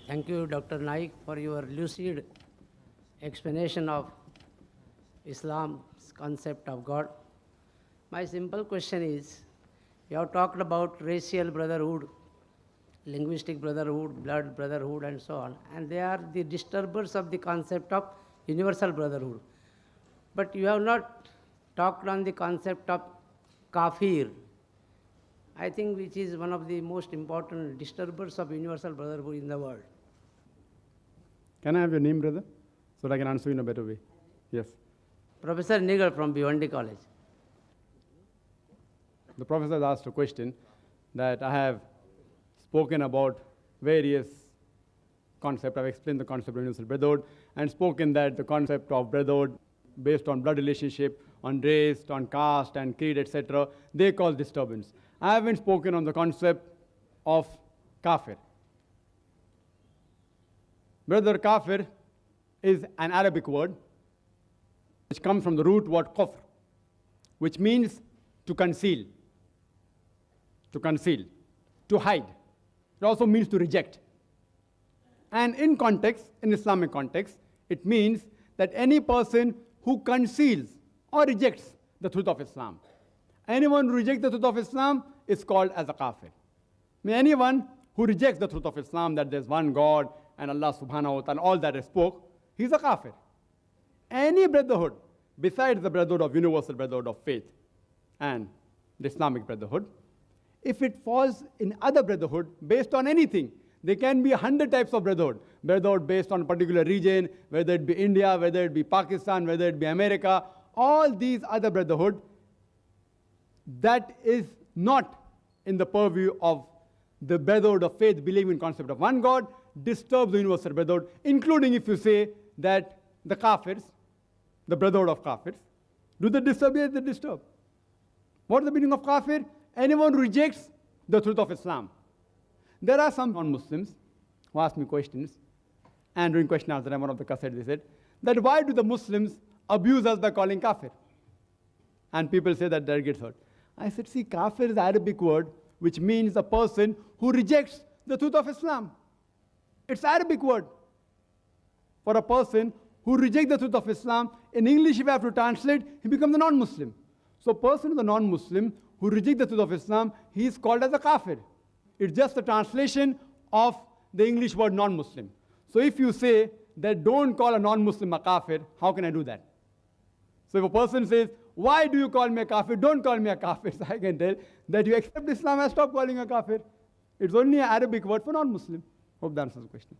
Thank you, Dr. Naik, for your lucid explanation of Islam's concept of God. My simple question is, you have talked about racial brotherhood, linguistic brotherhood, blood brotherhood, and so on, and they are the disturbers of the concept of universal brotherhood. But you have not talked on the concept of Kaafir, I think, which is one of the most important disturbers of universal brotherhood in the world. Can I have your name, brother, so that I can answer you in a better way? Yes. Professor Nigel from Bhiwandi College. The professor has asked a question that I have spoken about various concepts. I've explained the concept of universal brotherhood and spoken that the concept of brotherhood based on blood relationship, on race, on caste and creed, etc., they cause disturbance. I haven't spoken on the concept of Kaafir. Brother, Kaafir is an Arabic word which comes from the root word kufr, which means to conceal, to hide. It also means to reject. And in context, in Islamic context, it means that any person who conceals or rejects the truth of Islam. Anyone who rejects the truth of Islam is called as a Kaafir. Anyone who rejects the truth of Islam, that there's one God and Allah subhanahu wa ta'ala, all that I spoke, he's a Kaafir. Any brotherhood besides the brotherhood of universal brotherhood of faith and the Islamic brotherhood, if it falls in other brotherhood based on anything, there can be 100 types of brotherhood. Brotherhood based on a particular region, whether it be India, whether it be Pakistan, whether it be America, all these other brotherhood, that is not in the purview of the brotherhood of faith, believing in concept of one God, disturbs the universal brotherhood, including if you say that the Kaafirs, the brotherhood of Kaafirs, do they disturb? Yes, they disturb. What is the meaning of Kaafir? Anyone who rejects the truth of Islam. There are some non-Muslims who ask me questions, and during question answer time, one of the cassettes, they said that why do the Muslims abuse us by calling Kaafir? And people say that they get hurt. I said, see, Kaafir is an Arabic word which means a person who rejects the truth of Islam. It's an Arabic word. For a person who rejects the truth of Islam, in English if I have to translate, he becomes a non-Muslim. So a person who is a non-Muslim who rejects the truth of Islam, he is called as a Kaafir. It's just a translation of the English word non-Muslim. So if you say that don't call a non-Muslim a Kaafir, how can I do that? So if a person says, why do you call me a Kaafir? Don't call me a Kaafir. So I can tell that you accept Islam and stop calling a Kaafir. It's only an Arabic word for non-Muslim. Hope that answers the question.